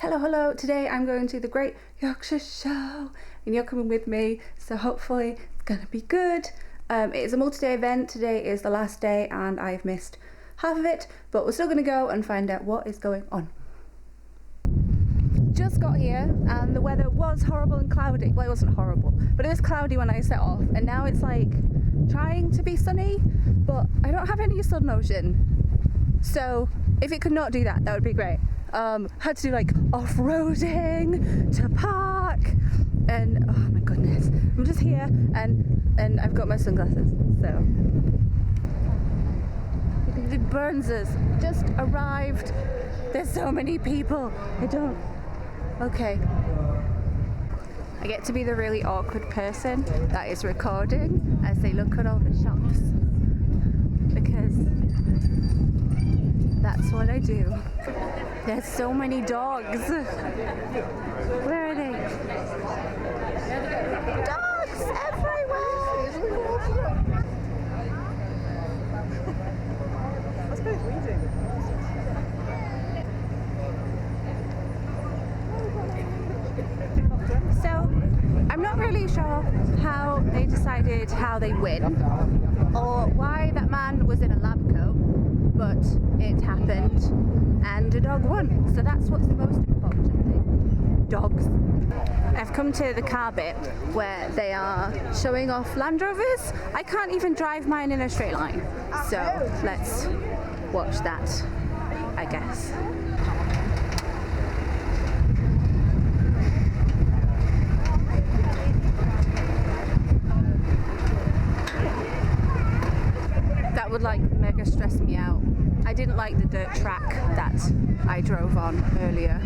Hello, today I'm going to the Great Yorkshire Show and you're coming with me, so hopefully it's gonna be good. It is a multi-day event. Today is the last day and I've missed half of it, but we're still gonna go and find out what is going on. Just got here and the weather was horrible and cloudy. Well, it wasn't horrible, but it was cloudy when I set off, and now it's like trying to be sunny, but I don't have any sun lotion. So if it could not do that, that would be great. Had to do like off-roading to park, and oh my goodness, I'm just here and I've got my sunglasses, so it burns us. Just arrived. There's so many people. Okay. I get to be the really awkward person that is recording as they look at all the shops, because that's what I do. There's so many dogs. Where are they? Dogs everywhere! So, I'm not really sure how they decided how they win, or why that man was in a lab coat, but it happened and a dog won, so that's what's the most important thing. Dogs. I've come to the car bit where they are showing off Land Rovers. I can't even drive mine in a straight line, so let's watch that, I guess. That would like mega stress me out. I didn't like the dirt track that I drove on earlier.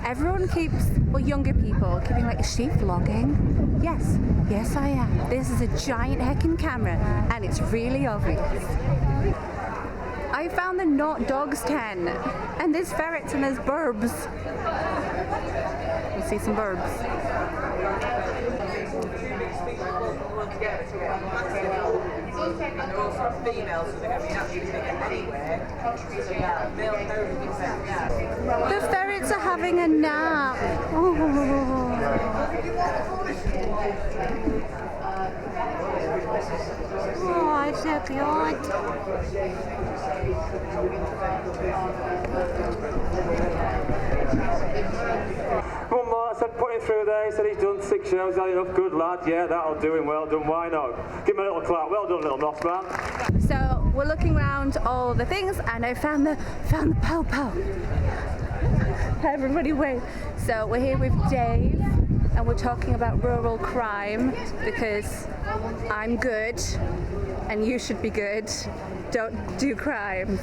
Everyone keeps, well, younger people keeping like, is she vlogging? Yes I am. This is a giant heckin' camera and it's really obvious. I found the Not Dogs 10 and there's ferrets and there's burbs. You see some burbs. The ferrets are having a nap. Oh, it's so cute. One more, I said put him through there, he said he's done 6 shows, had enough, good lad, yeah, that'll do him, well done, why not? Give him a little clap, well done little Moss man. So we're looking around all the things and I found the po-po. Everybody wave. So we're here with Dave and we're talking about rural crime because I'm good and you should be good. Don't do crime.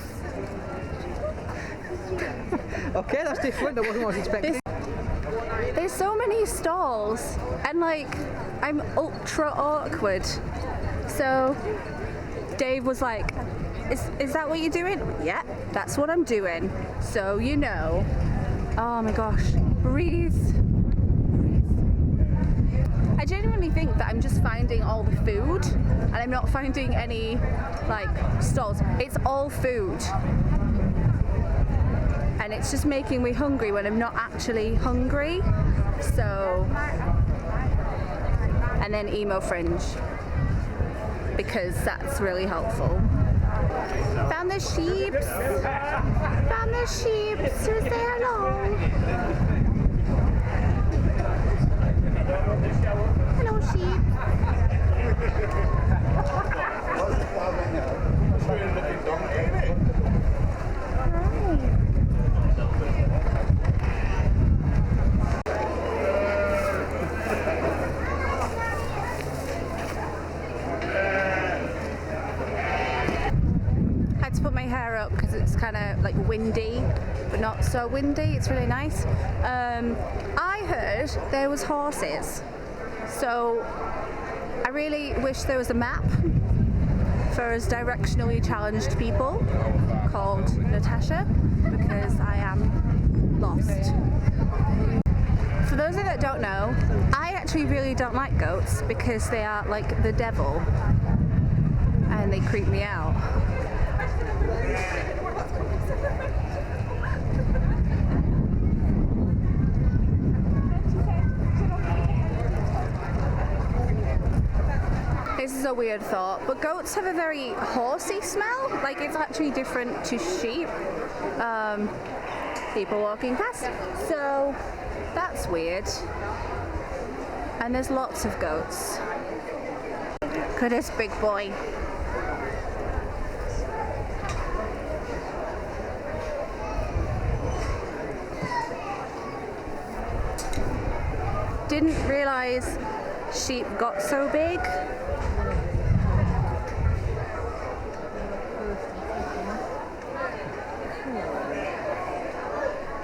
Okay, that's different. That wasn't what I was expecting. There's so many stalls and like I'm ultra awkward. So Dave was like, is that what you're doing? Yeah, that's what I'm doing. So you know. Oh my gosh, breathe. I genuinely think that I'm just finding all the food and I'm not finding any like stalls. It's all food. And it's just making me hungry when I'm not actually hungry. So, and then emo fringe, because that's really helpful. Found the sheeps. Found the sheeps. Who's there along? Hello, sheep. Because it's kind of like windy, but not so windy. It's really nice. I heard there was horses, so I really wish there was a map for us directionally challenged people called Natasha, because I am lost. For those of you that don't know, I actually really don't like goats because they are like the devil and they creep me out. a weird thought, but goats have a very horsey smell. Like it's actually different to sheep. People walking past. So that's weird. And there's lots of goats. Look at this big boy. Didn't realise sheep got so big.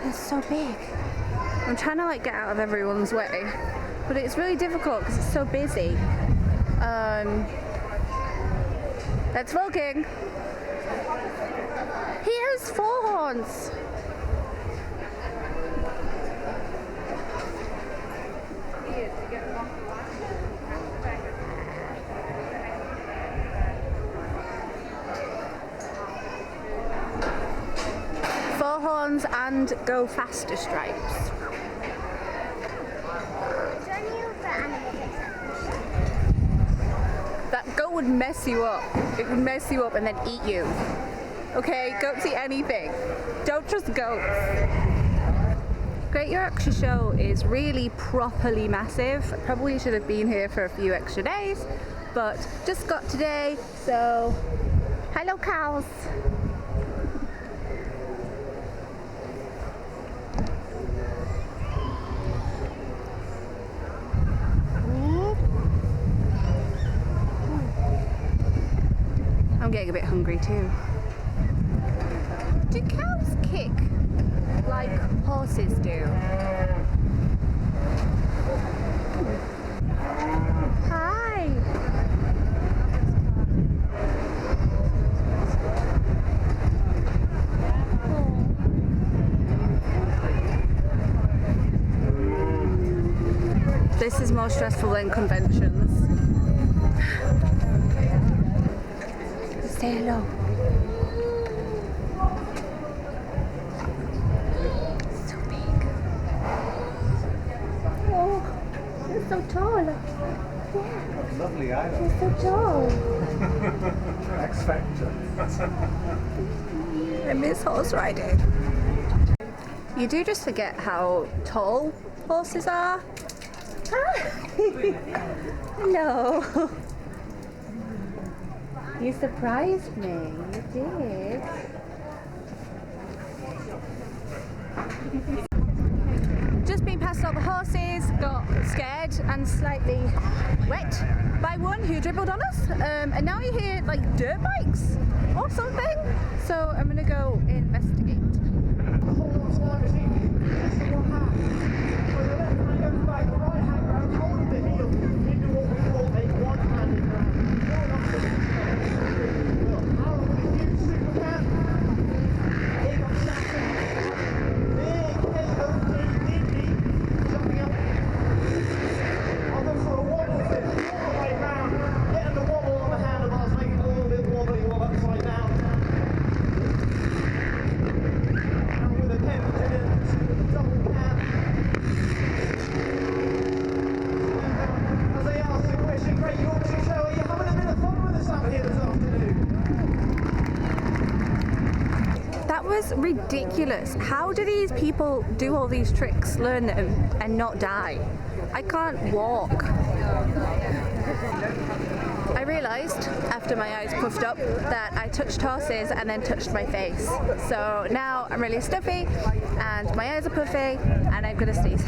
They're so big. I'm trying to like get out of everyone's way, but it's really difficult because it's so busy. That's Vulking. He has 4 horns. And go faster stripes. That goat would mess you up. It would mess you up and then eat you. Okay, goats eat anything. Don't trust goats. Great Yorkshire Show is really properly massive. Probably should have been here for a few extra days, but just got today, so hello cows. I'm getting a bit hungry too. Do cows kick like horses do? Hi! This is more stressful than conventions. Say hello. So big. Oh, you're so tall. Yeah. Lovely island. You're so tall. X Factor. I miss horse riding. You do just forget how tall horses are. Hi. Hello. You surprised me, you did. Just been past all the horses, got scared and slightly wet by one who dribbled on us, and now you hear like dirt bikes or something, so I'm gonna go investigate. Ridiculous. How do these people do all these tricks, learn them, and not die? I can't walk. I realised after my eyes puffed up that I touched horses and then touched my face. So now I'm really stuffy and my eyes are puffy and I'm gonna sneeze.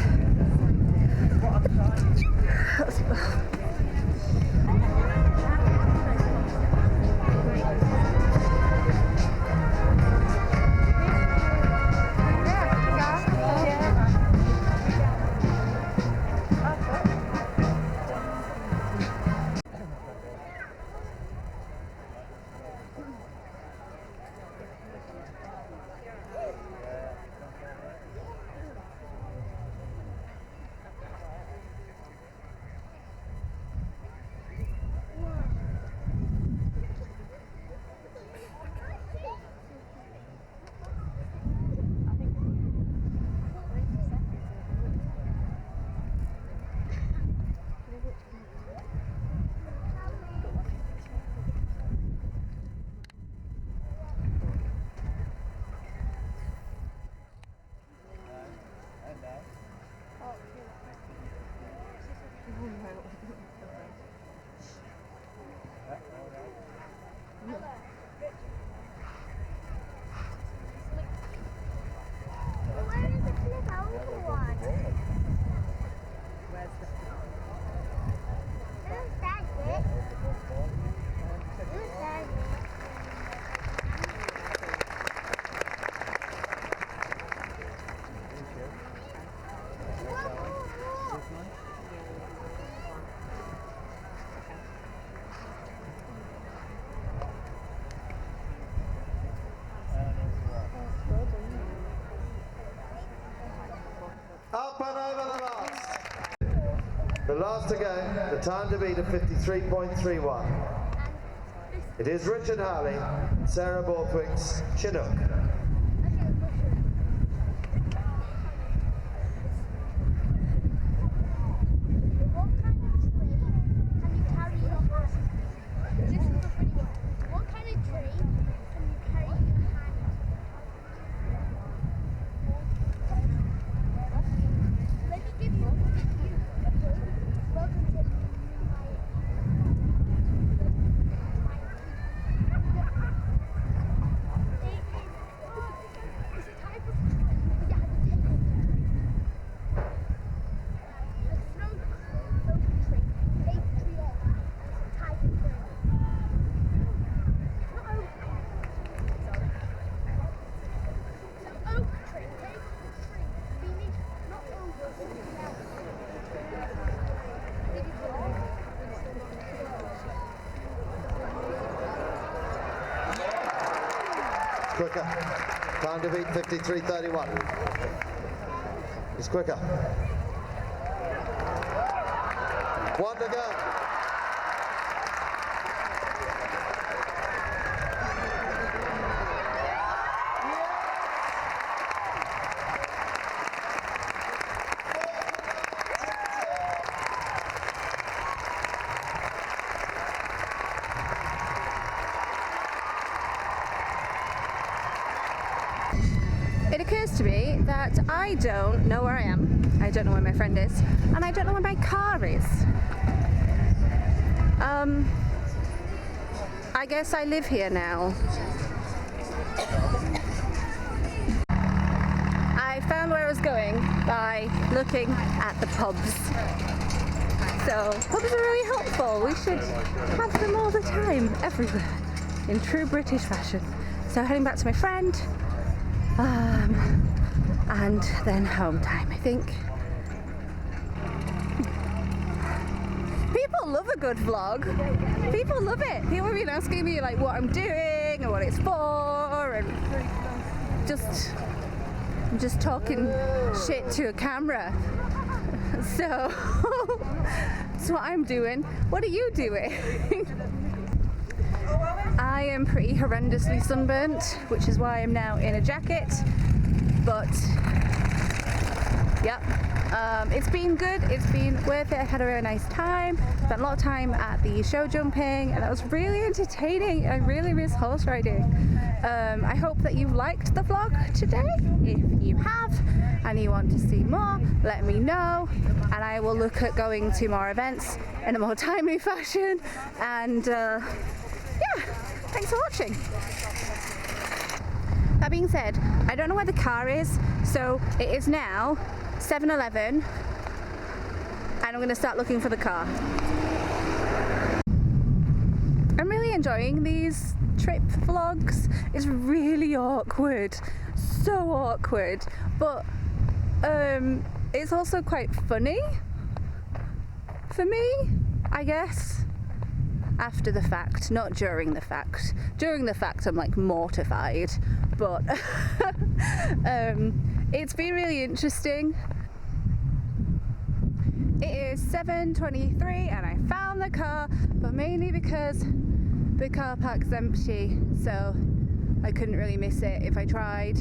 last again, the time to beat of 53.31. It is Richard Howley, Sarah Borthwick's Chinook. Quicker. Time to beat 53.31. It's quicker. One to go. It occurs to me that I don't know where I am, I don't know where my friend is, and I don't know where my car is. I guess I live here now. I found where I was going by looking at the pubs. So, pubs are really helpful. We should have them all the time, everywhere, in true British fashion. So heading back to my friend. And then home time, I think. People love a good vlog. People love it. People have been asking me like what I'm doing and what it's for, and I'm just talking shit to a camera. So that's what I'm doing. What are you doing? I am pretty horrendously sunburnt, which is why I'm now in a jacket, but yep, it's been good, it's been worth it. I had a really nice time, spent a lot of time at the show jumping, and that was really entertaining. I really miss horse riding. I hope that you've liked the vlog today. If you have and you want to see more, let me know, and I will look at going to more events in a more timely fashion. And yeah, thanks for watching. That being said, I don't know where the car is, so it is now 7:11 and I'm going to start looking for the car. I'm really enjoying these trip vlogs. It's really awkward, so awkward, but it's also quite funny for me, I guess. After the fact, not during the fact. During the fact, I'm like mortified, but it's been really interesting. It is 7:23 and I found the car, but mainly because the car park's empty, so I couldn't really miss it if I tried.